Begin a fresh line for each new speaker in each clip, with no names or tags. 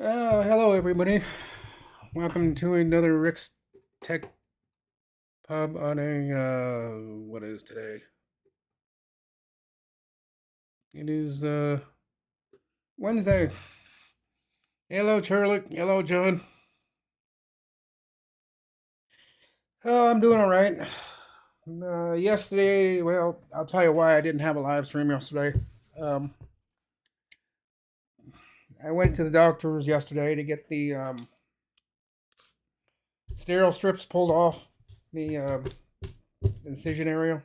Hello everybody. Welcome to another Rick's Tech Pub on a what is today? It is Wednesday. Hello Charlie. Hello John. Oh, I'm doing all right. Yesterday, well, I'll tell you why I didn't have a live stream yesterday. Um, I went to the doctor's yesterday to get the sterile strips pulled off the incision area.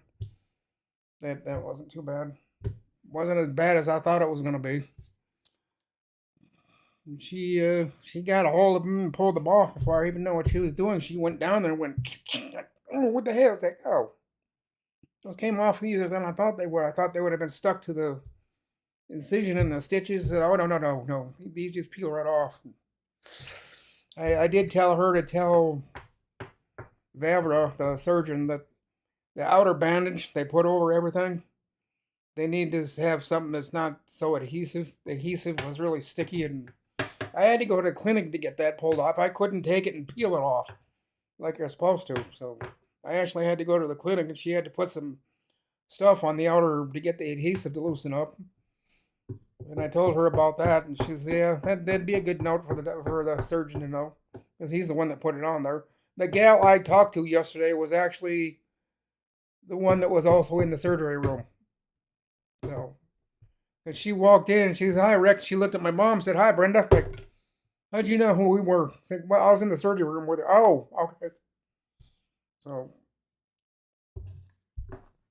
That wasn't too bad. Wasn't as bad as I thought it was gonna be. She got a hold of him and pulled them off before I even know what she was doing. She went down there and went, oh, what the hell? It's like, oh, those came off easier than I thought they would. I thought they would have been stuck to the incision and the stitches. Oh, no, no, no, no. These just peel right off. I did tell her to tell Vavra, the surgeon, that the outer bandage they put over everything, they need to have something that's not so adhesive. The adhesive was really sticky, and I had to go to the clinic to get that pulled off. I couldn't take it and peel it off like you're supposed to. So I actually had to go to the clinic, and she had to put some stuff on the outer to get the adhesive to loosen up. And I told her about that, and she said, "Yeah, that'd be a good note for the surgeon to know, because he's the one that put it on there." The gal I talked to yesterday was actually the one that was also in the surgery room. So, and she walked in and she said, "Hi, Rex." She looked at my mom, and said, "Hi, Brenda." Like, how'd you know who we were? I said, "Well, I was in the surgery room with her." Oh, okay. So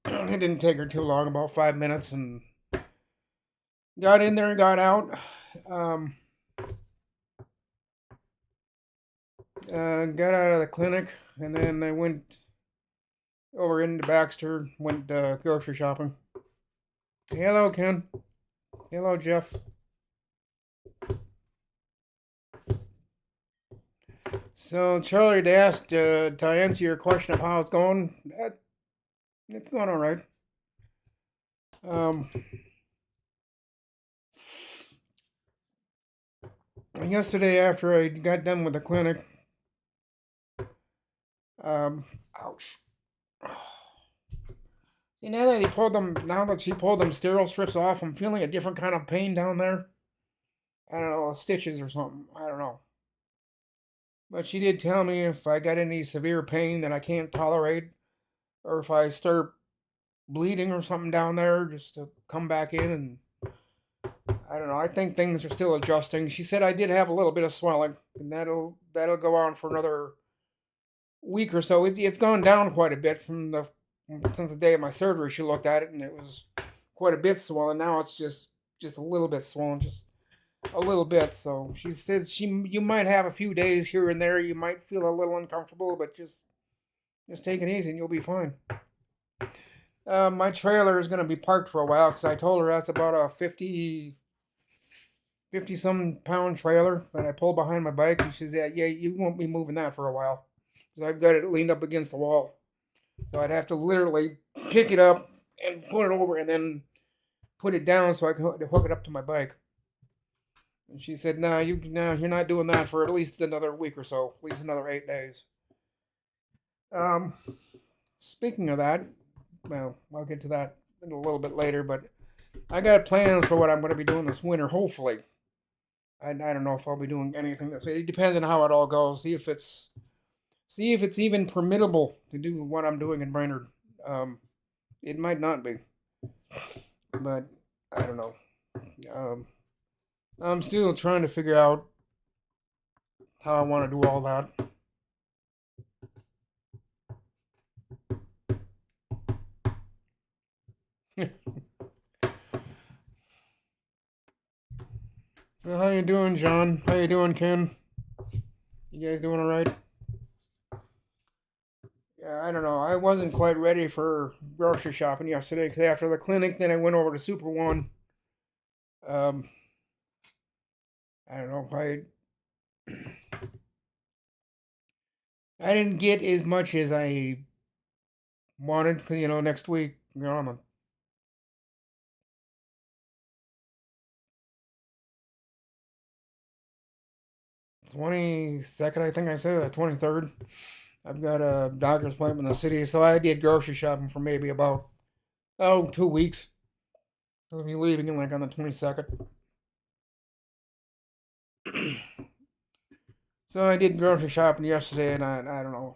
it didn't take her too long, about 5 minutes, and got in there and got out. Um, got out of the clinic, and then I went over into Baxter, went grocery shopping. Hello, Ken. Hello, Jeff. So, Charlie had asked to answer your question of how it's going. It's going all right. Um, Yesterday, after I got done with the clinic, ouch. See, now that she pulled them sterile strips off, I'm feeling a different kind of pain down there. I don't know, stitches or something. I don't know. But she did tell me if I got any severe pain that I can't tolerate, or if I start bleeding or something down there, just to come back in. And I don't know. I think things are still adjusting. She said I did have a little bit of swelling, and that'll go on for another week or so. It's gone down quite a bit from the since the day of my surgery. She looked at it, and it was quite a bit swollen. Now it's just a little bit swollen, just a little bit. So she said you might have a few days here and there. You might feel a little uncomfortable, but just take it easy, and you'll be fine. My trailer is going to be parked for a while because I told her that's about a 50 some pound trailer that I pull behind my bike. And she said, "Yeah, you won't be moving that for a while because I've got it leaned up against the wall. So I'd have to literally pick it up and put it over and then put it down so I can hook it up to my bike." And she said, "No, you're not doing that for at least another week or so, at least another 8 days." Um, Speaking of that, well, I'll get to that in a little bit later, but I got plans for what I'm going to be doing this winter. Hopefully, I don't know if I'll be doing anything this way. It depends on how it all goes. See if it's even permittable to do what I'm doing in Brainerd. Um, it might not be, but I don't know. Um, I'm still trying to figure out how I want to do all that. So how you doing, John? How you doing, Ken? You guys doing all right? Yeah, I don't know. I wasn't quite ready for grocery shopping yesterday because after the clinic, then I went over to Super One. Um, I don't know. I didn't get as much as I wanted because next week on the 22nd, I think I said, the 23rd. I've got a doctor's appointment in the city, so I did grocery shopping for maybe about, 2 weeks. I'll be leaving like on the 22nd. So I did grocery shopping yesterday, and I don't know.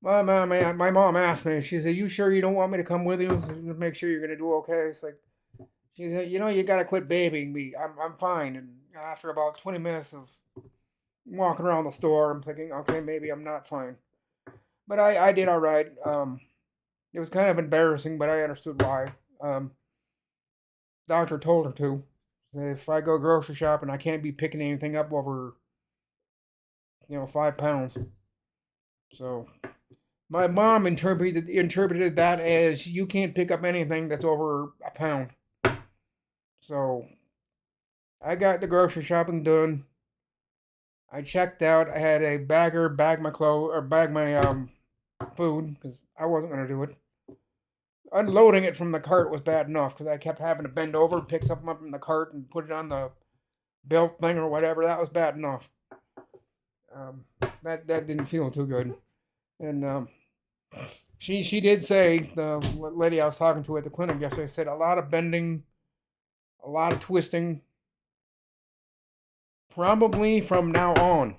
My mom asked me. She said, "You sure you don't want me to come with you? So make sure you're gonna do okay." It's like she said, you gotta quit babying me. I'm fine." And after about 20 minutes of walking around the store, I'm thinking, okay, maybe I'm not fine. But I did all right. It was kind of embarrassing, but I understood why. Doctor told her to. If I go grocery shopping, I can't be picking anything up over 5 pounds. So my mom interpreted that as you can't pick up anything that's over a pound. So I got the grocery shopping done. I checked out. I had a bagger bag my clothes or bag my food because I wasn't gonna do it. Unloading it from the cart was bad enough because I kept having to bend over, pick something up from the cart, and put it on the belt thing or whatever. That was bad enough. Um, that didn't feel too good. And she did say, the lady I was talking to at the clinic yesterday, said a lot of bending, a lot of twisting. Probably from now on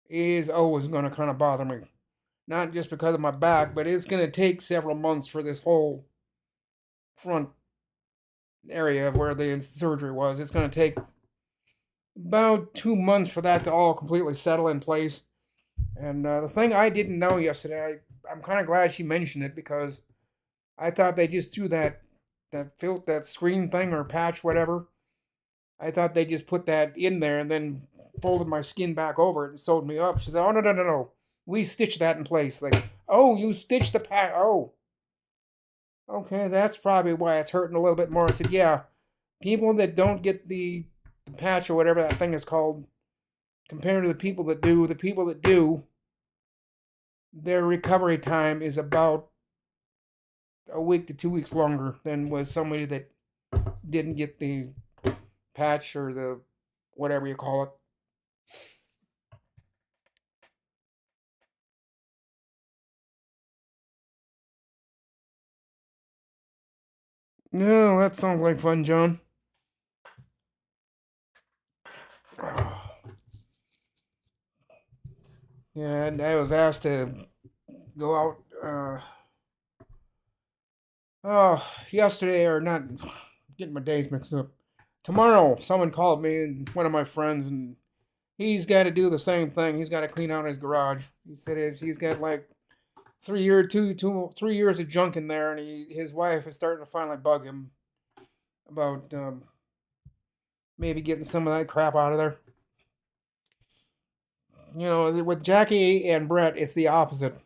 is always going to kind of bother me. Not just because of my back, but it's going to take several months for this whole front area of where the surgery was. It's going to take about 2 months for that to all completely settle in place. And the thing I didn't know yesterday, I'm kind of glad she mentioned it because I thought they just threw that screen thing or patch, whatever. I thought they just put that in there and then folded my skin back over it and sewed me up. She said, "Oh, no, no, no, no. We stitched that in place." Like, "Oh, you stitched the patch. Oh, okay, that's probably why it's hurting a little bit more." I said, "Yeah, people that don't get the patch or whatever that thing is called, compared to the people that do, their recovery time is about a week to 2 weeks longer than was somebody that didn't get the patch or the whatever you call it." No, that sounds like fun, John. Yeah, and I was asked to go out. Oh, yesterday or not, getting my days mixed up. Tomorrow, someone called me, and one of my friends, and he's got to do the same thing. He's got to clean out his garage. He said he's got like 3 years of junk in there, and his wife is starting to finally bug him about maybe getting some of that crap out of there. With Jackie and Brett, it's the opposite.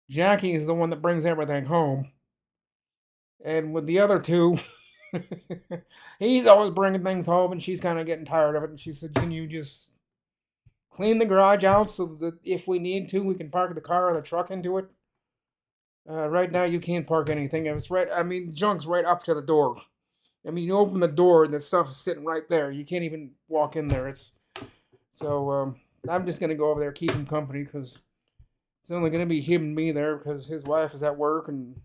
Jackie is the one that brings everything home, and with the other two, he's always bringing things home, and she's kind of getting tired of it. And she said, "Can you just clean the garage out so that if we need to, we can park the car or the truck into it? Right now, you can't park anything. It's right. I mean, junk's right up to the door. I mean, you open the door and the stuff is sitting right there. You can't even walk in there. It's so. I'm just gonna go over there, keep him company, because it's only gonna be him and me there because his wife is at work and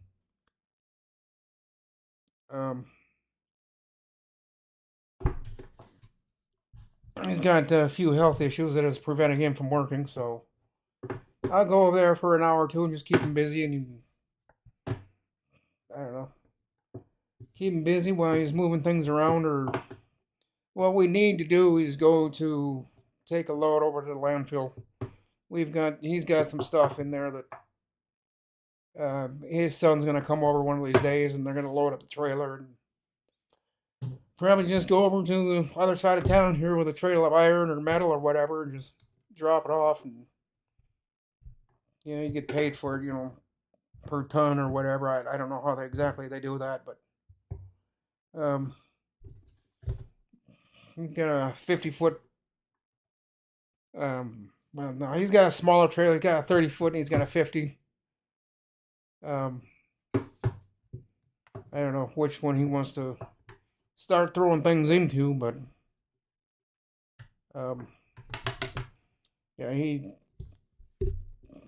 um, he's got a few health issues that is preventing him from working. So I'll go over there for an hour or two and just keep him busy and I don't know, keep him busy while he's moving things around. Or what we need to do is go to take a load over to the landfill. He's got some stuff in there that his son's gonna come over one of these days, and they're gonna load up the trailer and probably just go over to the other side of town here with a trailer of iron or metal or whatever, and just drop it off, and you get paid for it, per ton or whatever. I don't know how exactly they do that, but um, he's got a 50-foot. Well, no, he's got a smaller trailer. He's got a 30-foot, and he's got a 50. Um, I don't know which one he wants to start throwing things into, but Um, yeah,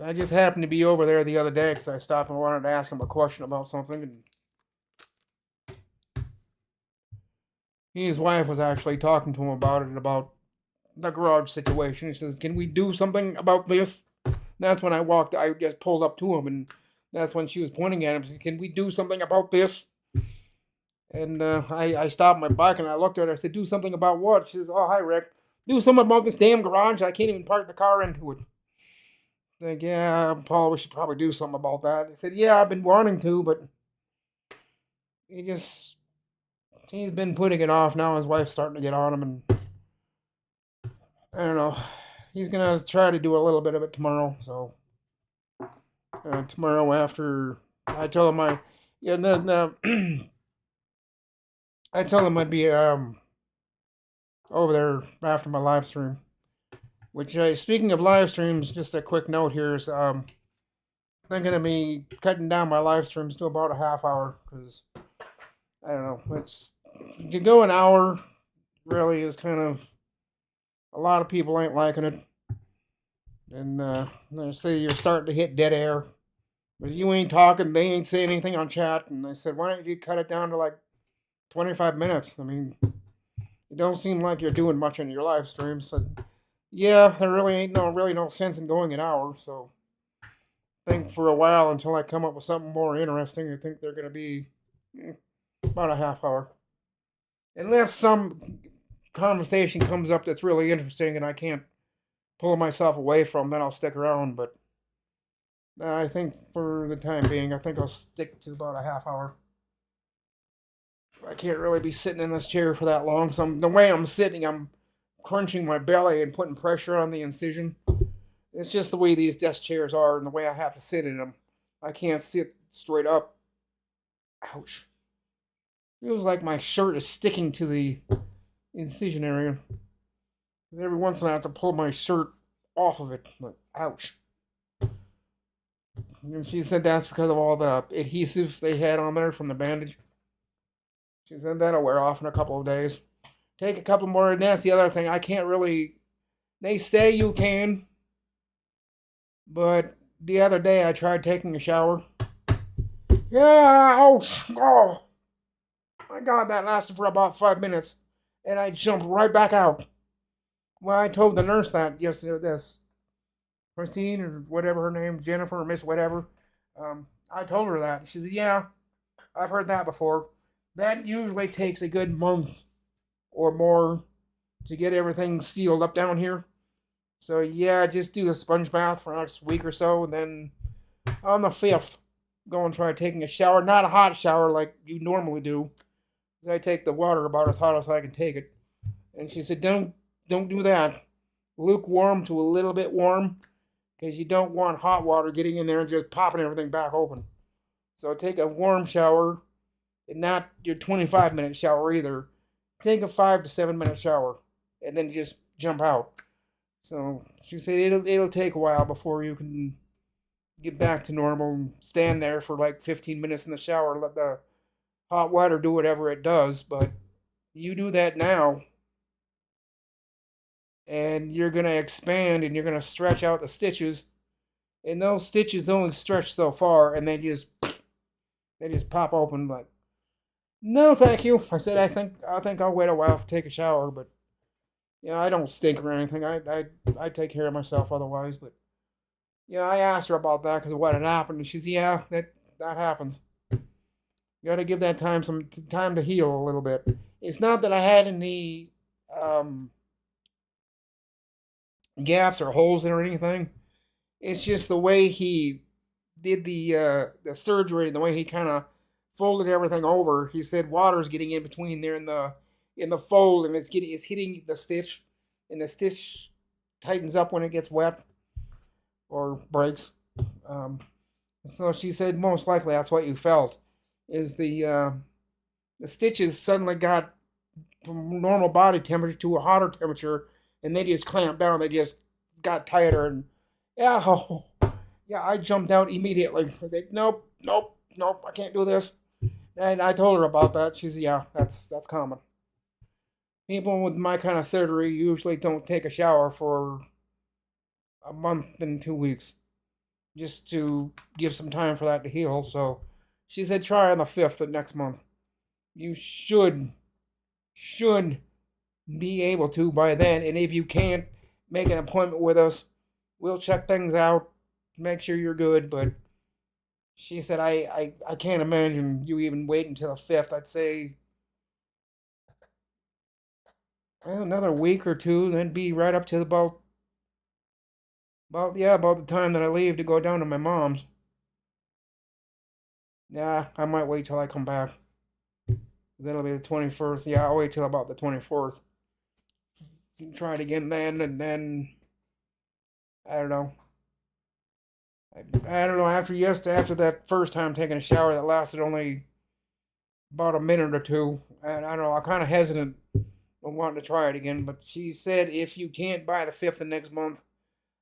I just happened to be over there the other day because I stopped and wanted to ask him a question about something, and his wife was actually talking to him about it, about the garage situation. He says, "Can we do something about this?" That's when I just pulled up to him, and that's when she was pointing at him. She said, "Can we do something about this?" And I stopped my bike and I looked at her. I said, "Do something about what?" She says, "Oh, hi, Rick. Do something about this damn garage. I can't even park the car into it." Like, yeah, Paul, we should probably do something about that. I said, "Yeah, I've been wanting to, but he just, he's been putting it off. Now his wife's starting to get on him, and I don't know. He's going to try to do a little bit of it tomorrow. So, tomorrow after, I told him yeah, I told him I'd be, over there after my live stream. Which, speaking of live streams, just a quick note here is I'm gonna be cutting down my live streams to about a half hour because I don't know. It's to go an hour really is kind of a lot of people ain't liking it, and they say you're starting to hit dead air. But you ain't talking, they ain't saying anything on chat, and I said, why don't you cut it down to like 25 minutes? I mean, it don't seem like you're doing much in your live stream, so yeah, there really ain't no sense in going an hour. So I think for a while until I come up with something more interesting, I think they're gonna be about a half hour, unless some conversation comes up that's really interesting and I can't pull myself away from. Then I'll stick around. But I think for the time being, I think I'll stick to about a half hour. I can't really be sitting in this chair for that long. So the way I'm sitting, I'm crunching my belly and putting pressure on the incision. It's just the way these desk chairs are and the way I have to sit in them. I can't sit straight up. Ouch. Feels like my shirt is sticking to the incision area. Every once in a while I have to pull my shirt off of it. Like, ouch. And she said that's because of all the adhesive they had on there from the bandage. She said that'll wear off in a couple of days. Take a couple more, and that's the other thing. I can't really. They say you can, but the other day I tried taking a shower. Yeah, oh my God, that lasted for about 5 minutes, and I jumped right back out. Well, I told the nurse that yesterday. This Christine or whatever her name, Jennifer or Miss whatever. I told her that. She said, "Yeah, I've heard that before. That usually takes a good month or more to get everything sealed up down here. So yeah, just do a sponge bath for the next week or so, and then on the 5th, go and try taking a shower. Not a hot shower like you normally do. I take the water about as hot as I can take it." And she said, don't do that. Lukewarm to a little bit warm, because you don't want hot water getting in there and just popping everything back open. So take a warm shower, and not your 25-minute shower either. Take a 5 to 7 minute shower, and then just jump out. So she said it'll take a while before you can get back to normal and stand there for like 15 minutes in the shower, let the hot water do whatever it does. But you do that now, and you're gonna expand and you're gonna stretch out the stitches, and those stitches only stretch so far, and they just pop open. Like, no, thank you. I said I think I'll wait a while to take a shower, but yeah, I don't stink or anything. I take care of myself otherwise. But yeah, I asked her about that because of what had happened, and she's yeah, that happens. You got to give that time some time to heal a little bit. It's not that I had any um, gaps or holes in or anything. It's just the way he did the surgery, the way he kind of folded everything over. He said water's getting in between there in the fold, and it's hitting the stitch, and the stitch tightens up when it gets wet or breaks. Um, so she said most likely that's what you felt is the stitches suddenly got from normal body temperature to a hotter temperature, and they just clamped down. They just got tighter, and yeah, oh, yeah, I jumped out immediately. I was like, nope, nope, nope, I can't do this. And I told her about that. She said, yeah, that's common. People with my kind of surgery usually don't take a shower for a month and 2 weeks just to give some time for that to heal. So she said try on the 5th of next month. You should be able to by then. And if you can't, make an appointment with us. We'll check things out, make sure you're good. But she said, I can't imagine you even wait until the 5th. I'd say well, another week or two, then be right up to about the time that I leave to go down to my mom's. Yeah, I might wait till I come back. That'll be the 21st. Yeah, I'll wait till about the 24th. Try it again then, and then I don't know. I don't know. After that first time taking a shower that lasted only about a minute or two, and I don't know. I'm kind of hesitant on wanting to try it again. But she said if you can't by the 5th of next month,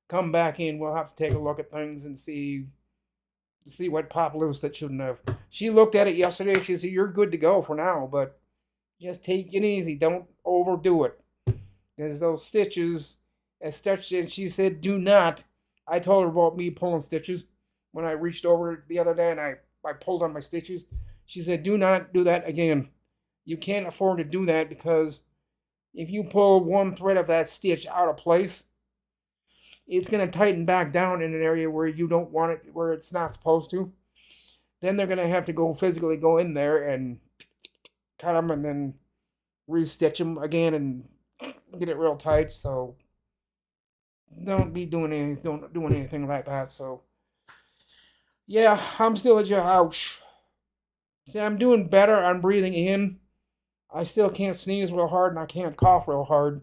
come back in. We'll have to take a look at things and see what popped loose that shouldn't have. She looked at it yesterday. She said you're good to go for now, but just take it easy. Don't overdo it. Because those stitches, as stitched, and she said, do not. I told her about me pulling stitches when I reached over the other day and I pulled on my stitches. She said, do not do that again. You can't afford to do that because if you pull one thread of that stitch out of place, it's going to tighten back down in an area where you don't want it, where it's not supposed to. Then they're going to have to physically go in there and cut them and then restitch them again and get it real tight. So don't doing anything like that. So yeah, I'm still at your house. See, I'm doing better. I'm breathing in. I still can't sneeze real hard and I can't cough real hard,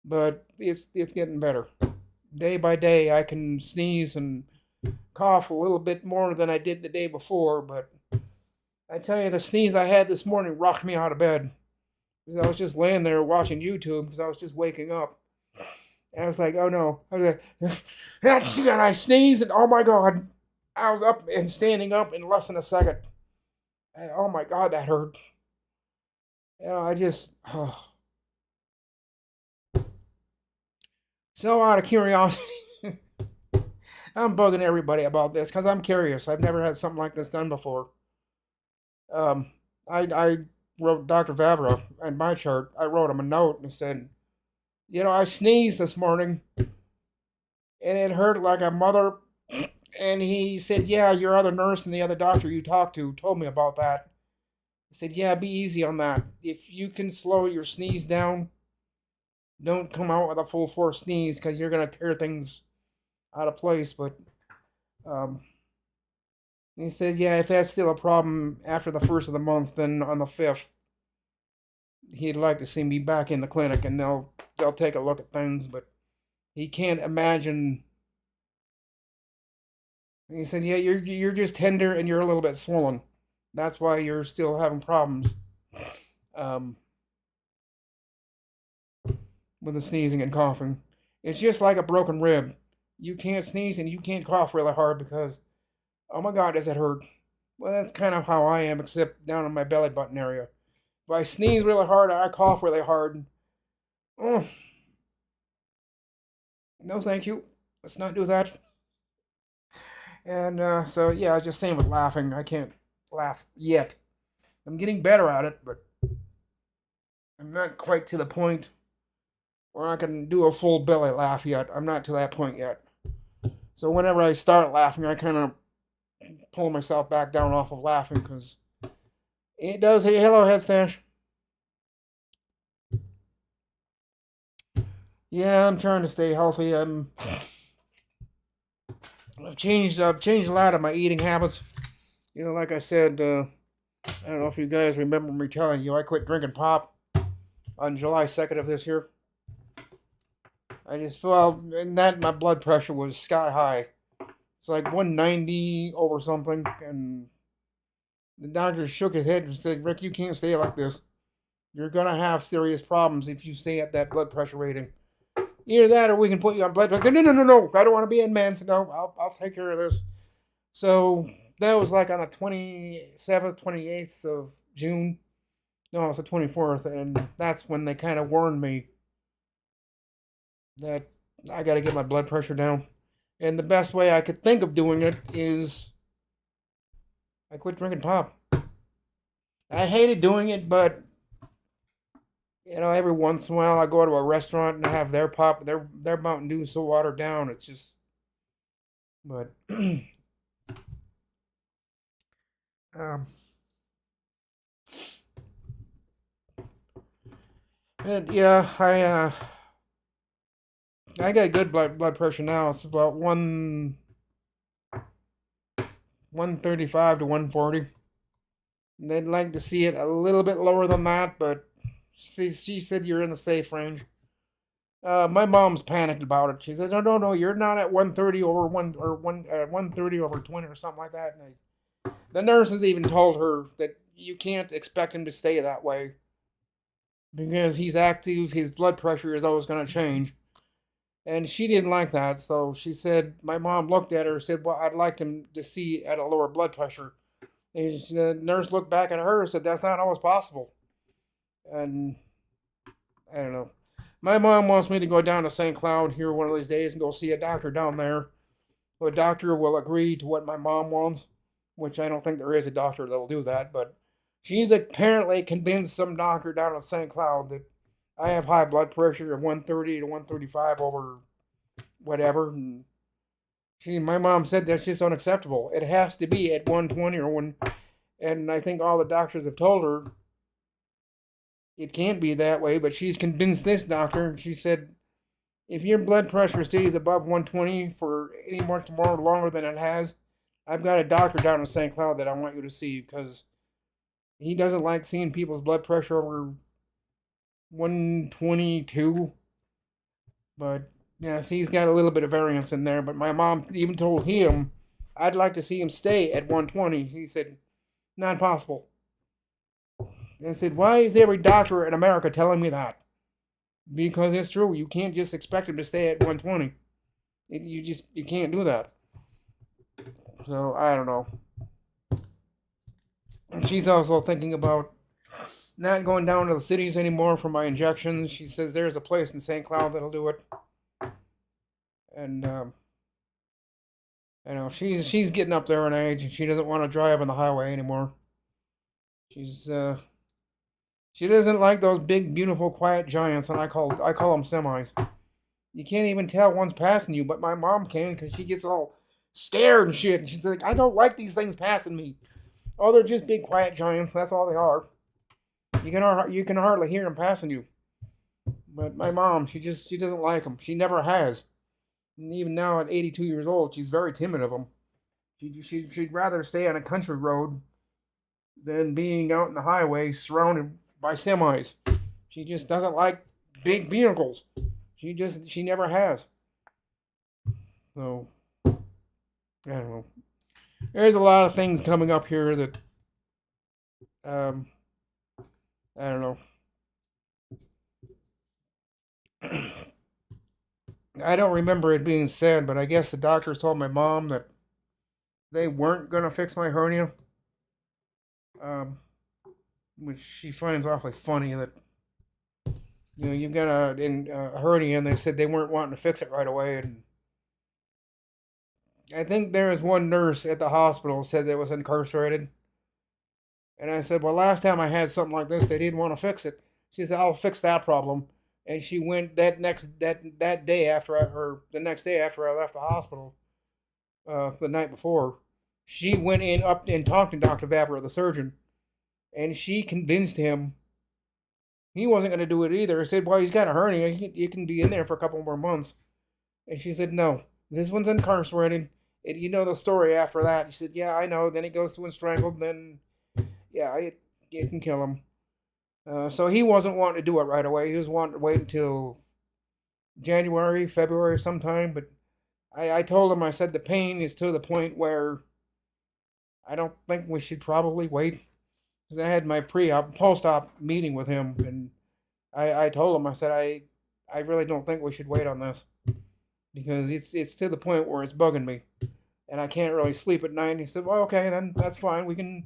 but it's getting better. Day by day, I can sneeze and cough a little bit more than I did the day before. But I tell you, the sneeze I had this morning rocked me out of bed. I was just laying there watching YouTube because I was just waking up. And I was like, oh no. I was like, and I sneezed and oh my God. I was up and standing up in less than a second. And oh my God, that hurt. I just, So out of curiosity, I'm bugging everybody about this because I'm curious. I've never had something like this done before. Um, I wrote Dr. Vavra in my chart. I wrote him a note and said, I sneezed this morning and it hurt like a mother. And he said, yeah, your other nurse and the other doctor you talked to told me about that. I said, yeah, be easy on that. If you can slow your sneeze down, don't come out with a full force sneeze because you're going to tear things out of place. But um, he said, yeah, if that's still a problem after the 1st of the month, then on the 5th, he'd like to see me back in the clinic and they'll take a look at things. But he can't imagine. He said, yeah, you're just tender and you're a little bit swollen. That's why you're still having problems um, with the sneezing and coughing. It's just like a broken rib. You can't sneeze and you can't cough really hard because, oh my God, does it hurt? Well, that's kind of how I am, except down in my belly button area. If I sneeze really hard, I cough really hard. Oh, no, thank you. Let's not do that. And so, yeah, just same with laughing. I can't laugh yet. I'm getting better at it, but I'm not quite to the point where I can do a full belly laugh yet. I'm not to that point yet. So whenever I start laughing, I kind of pull myself back down off of laughing because it does. Hey, hello, Head Stash. Yeah, I'm trying to stay healthy. I've changed a lot of my eating habits. Like I said, I don't know if you guys remember me telling you, I quit drinking pop on July 2nd of this year. I just felt, and that my blood pressure was sky high. It's like 190 over something, and the doctor shook his head and said, Rick, you can't stay like this. You're going to have serious problems if you stay at that blood pressure rating. Either that or we can put you on blood pressure. No. I don't want to be in meds. No, I'll take care of this. So that was like on the 27th, 28th of June. No, it's the 24th, and that's when they kind of warned me that I got to get my blood pressure down. And the best way I could think of doing it is I quit drinking pop. I hated doing it, but every once in a while I go to a restaurant and I have their pop. Their Mountain Dew is so watered down. It's just, but um, and yeah, I got good blood pressure now. It's about 135 to 140. They'd like to see it a little bit lower than that, but she said you're in a safe range. My mom's panicked about it. She says, "No, no, no, you're not at 130 over 130 over 20 or something like that." The nurses even told her that you can't expect him to stay that way because he's active. His blood pressure is always going to change, and she didn't like that. So she said, my mom looked at her and said, "Well, I'd like him to see at a lower blood pressure." And the nurse looked back at her and said, "That's not always possible." And I don't know. My mom wants me to go down to St. Cloud here one of these days and go see a doctor down there. A doctor will agree to what my mom wants, which I don't think there is a doctor that will do that, but she's apparently convinced some doctor down in St. Cloud that I have high blood pressure of 130 to 135 over whatever. And my mom said that's just unacceptable. It has to be at 120 or one. And I think all the doctors have told her it can't be that way, but she's convinced this doctor. She said, if your blood pressure stays above 120 for any much more longer than it has, I've got a doctor down in St. Cloud that I want you to see because he doesn't like seeing people's blood pressure over 122. But yes, he's got a little bit of variance in there. But my mom even told him, I'd like to see him stay at 120. He said, not possible. And I said, why is every doctor in America telling me that? Because it's true. You can't just expect him to stay at 120. You can't do that. So I don't know. She's also thinking about not going down to the cities anymore for my injections. She says there's a place in St. Cloud that'll do it. And she's getting up there in age and she doesn't want to drive on the highway anymore. She doesn't like those big, beautiful, quiet giants, and I call them semis. You can't even tell one's passing you, but my mom can because she gets all scared and shit. And she's like, I don't like these things passing me. Oh, they're just big, quiet giants. That's all they are. You can hardly hear them passing you. But my mom, she doesn't like them. She never has. And even now at 82 years old, she's very timid of them. She'd rather stay on a country road than being out in the highway surrounded by semis. She just doesn't like big vehicles. She never has. So I don't know. There's a lot of things coming up here that I don't know. I don't remember it being said, but I guess the doctors told my mom that they weren't gonna fix my hernia. Um, which she finds awfully funny that you've got a hernia, and they said they weren't wanting to fix it right away. And I think there was one nurse at the hospital said that it was incarcerated. And I said, well, last time I had something like this, they didn't want to fix it. She said, I'll fix that problem. And she went that day after the next day after I left the hospital, the night before. She went in up and talked to Dr. Vapor, the surgeon, and she convinced him he wasn't going to do it either. I said, well, he's got a hernia. You can be in there for a couple more months. And she said, no, this one's incarcerated. And you know the story after that. She said, yeah, I know. Then he goes to strangled. Then, yeah, it can kill him. So he wasn't wanting to do it right away. He was wanting to wait until January, February sometime. But I told him, I said, the pain is to the point where I don't think we should probably wait. Because I had my post-op meeting with him, and I told him, I said, I really don't think we should wait on this. Because it's to the point where it's bugging me. And I can't really sleep at night. And he said, well, okay, then that's fine. We can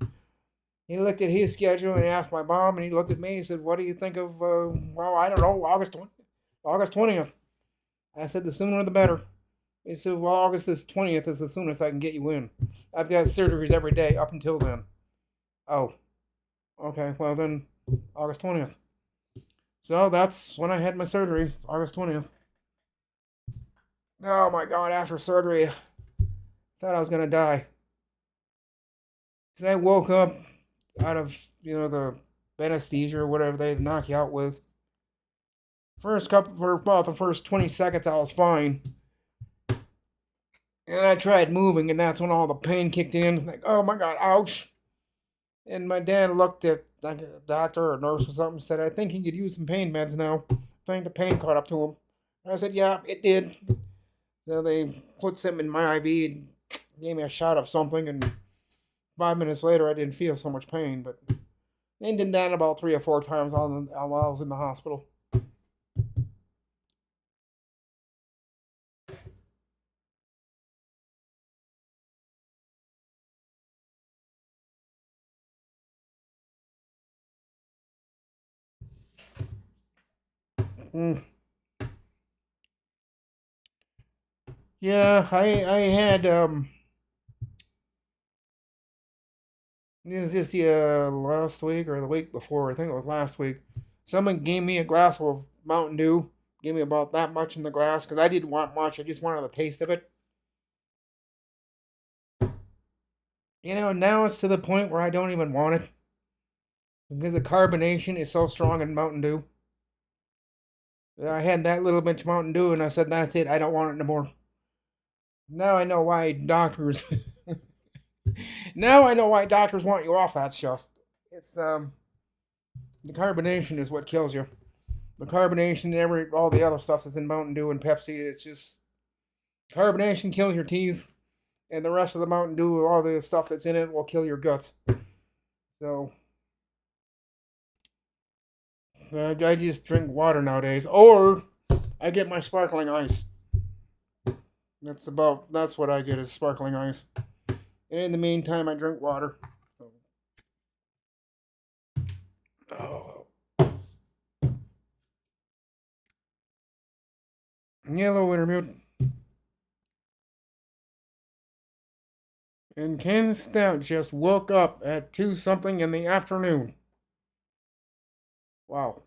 He looked at his schedule and he asked my mom, and he looked at me. He said, "What do you think of? Well, I don't know, August 20th." I said, "The sooner the better." He said, "Well, August is 20th is the soonest I can get you in. I've got surgeries every day up until then." Oh, okay. Well then, August 20th. So that's when I had my surgery, August 20th. Oh my God! After surgery, I thought I was gonna die. Cause I woke up out of the anesthesia or whatever they knock you out with. For about the first 20 seconds, I was fine, and I tried moving, and that's when all the pain kicked in. Like, oh my God, ouch! And my dad looked at like a doctor or a nurse or something, and said, "I think he could use some pain meds now." I think the pain caught up to him. I said, "Yeah, it did." So they put something in my IV and gave me a shot of something, and 5 minutes later, I didn't feel so much pain. But they did that about 3 or 4 times while I was in the hospital. Mm. Yeah, I had it was just the last week or the week before. I think it was last week. Someone gave me a glass of Mountain Dew. Gave me about that much in the glass because I didn't want much. I just wanted the taste of it. Now it's to the point where I don't even want it because the carbonation is so strong in Mountain Dew. I had that little bit of Mountain Dew and I said, "That's it. I don't want it no more." Now I know why doctors. Now I know why doctors want you off that stuff. It's the carbonation is what kills you. The carbonation and all the other stuff that's in Mountain Dew and Pepsi. It's just carbonation kills your teeth, and the rest of the Mountain Dew, all the stuff that's in it, will kill your guts. So I just drink water nowadays, or I get my sparkling ice. That's what I get is sparkling ice. And in the meantime, I drink water. Oh. Yellow winter mute. And Ken Stout just woke up at 2 something in the afternoon. Wow.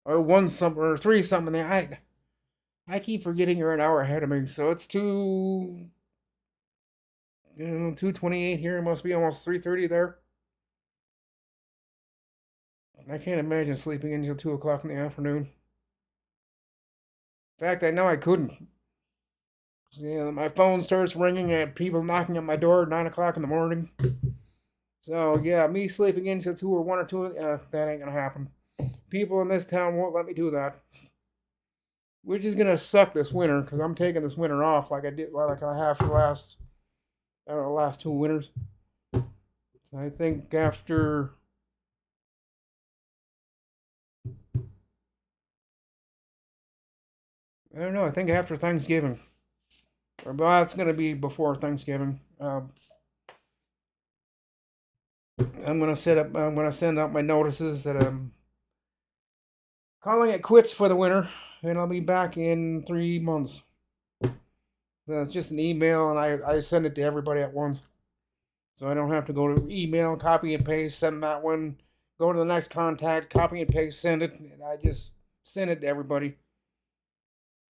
Or 1 something, or 3 something. I keep forgetting you're an hour ahead of me. So it's 2:28 here. It must be almost 3:30 there. I can't imagine sleeping until 2 o'clock in the afternoon. In fact, I know I couldn't. Yeah, my phone starts ringing at people knocking at my door at 9 o'clock in the morning. So yeah, me sleeping until 2 or 1 or 2, that ain't gonna happen. People in this town won't let me do that. Which is gonna suck this winter because I'm taking this winter off like I have for the last last 2 winters. So I think after I don't know. I think after Thanksgiving, well, it's gonna be before Thanksgiving. I'm gonna set up. I'm gonna send out my notices that I'm calling it quits for the winter, and I'll be back in 3 months. That's just an email, and I send it to everybody at once, so I don't have to go to email, copy and paste, send that one, go to the next contact, copy and paste, send it, and I just send it to everybody.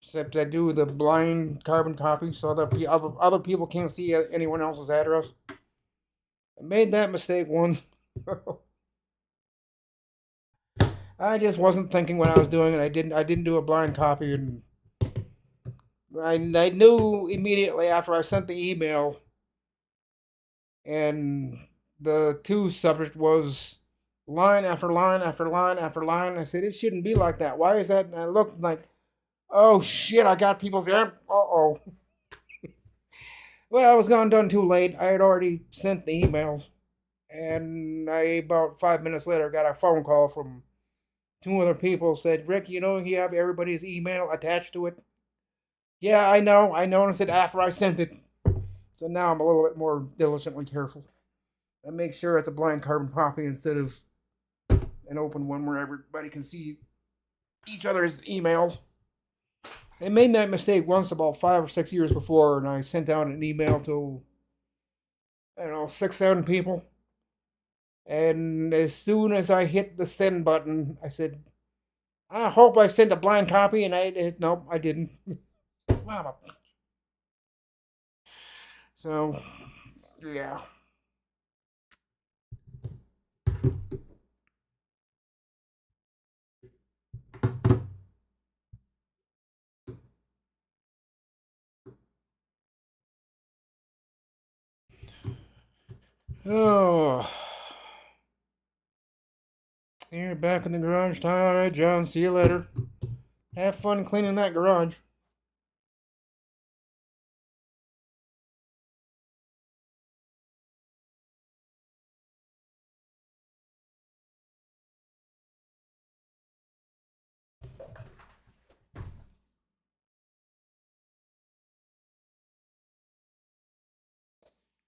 Except I do the blind carbon copy, so other people can't see anyone else's address. I made that mistake once. I just wasn't thinking what I was doing, and I didn't do a blind copy, and I knew immediately after I sent the email, and the two subject was line after line after line after line. I said it shouldn't be like that. Why is that? And I looked like, oh shit, I got people there. Uh-oh. Well, I was gone done too late. I had already sent the emails, and I about 5 minutes later got a phone call from two other people. Said, "Rick, you have everybody's email attached to it." Yeah, I know. I noticed it after I sent it. So now I'm a little bit more diligently careful. I make sure it's a blind carbon copy instead of an open one where everybody can see each other's emails. I made that mistake once about 5 or 6 years before, and I sent out an email to, I don't know, 6, 7 people. And as soon as I hit the send button, I said, I hope I sent a blind copy, and nope, I didn't. So, yeah. Oh. You're back in the garage. All right, John. See you later. Have fun cleaning that garage.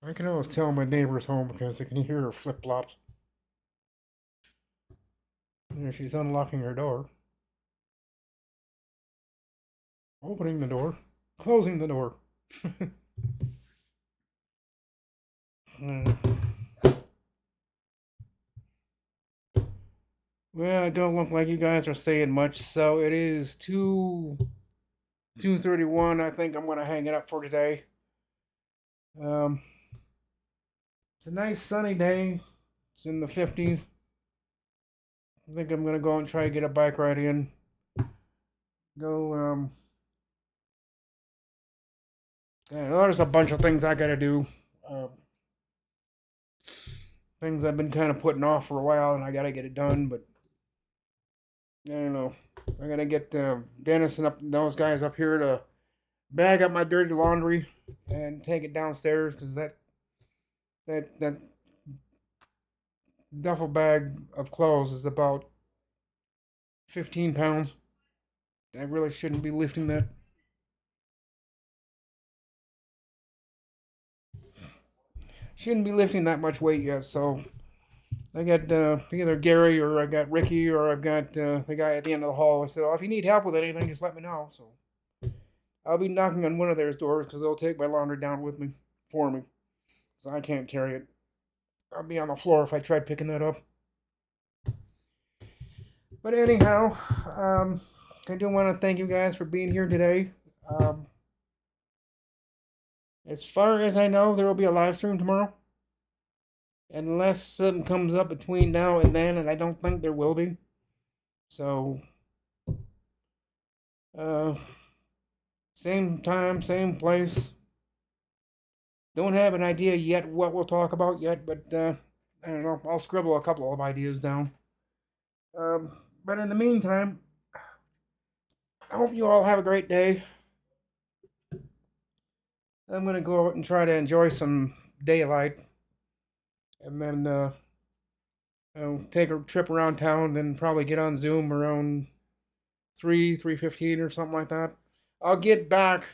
I can always tell my neighbor's home because I can hear her flip flops. There, she's unlocking her door, opening the door, closing the door. Well, it don't look like you guys are saying much, so it is 2:31. I think I'm gonna hang it up for today. Um, it's a nice sunny day. It's in the 50s. I think I'm gonna go and try to get a bike ride in. Go. There's a bunch of things I gotta do. Um, Things I've been kind of putting off for a while, and I gotta get it done. But I don't know. I gotta get Dennis and those guys up here to bag up my dirty laundry and take it downstairs because that duffel bag of clothes is about 15 pounds. I really shouldn't be lifting that. Shouldn't be lifting that much weight yet. So I got either Gary or I got Ricky or I've got the guy at the end of the hall. I said, "Oh, if you need help with anything, just let me know." So I'll be knocking on one of their doors because they'll take my laundry down with me for me. So I can't carry it. I'll be on the floor if I tried picking that up. But anyhow, I do want to thank you guys for being here today. Um, as far as I know, there will be a live stream tomorrow. Unless something comes up between now and then, and I don't think there will be. So, uh, same time, same place. Don't have an idea yet what we'll talk about yet, but I don't know. I'll scribble a couple of ideas down. Um, but in the meantime, I hope you all have a great day. I'm gonna go out and try to enjoy some daylight, and then take a trip around town. Then probably get on Zoom around 3:15 or something like that. I'll get back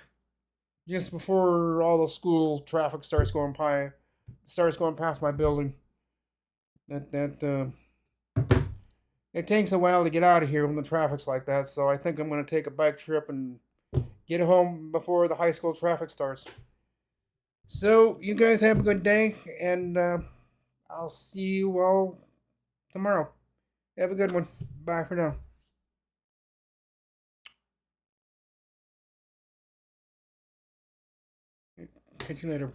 just before all the school traffic starts going past my building. That it takes a while to get out of here when the traffic's like that. So I think I'm gonna take a bike trip and get home before the high school traffic starts. So you guys have a good day, and I'll see you all tomorrow. Have a good one. Bye for now. Catch you later.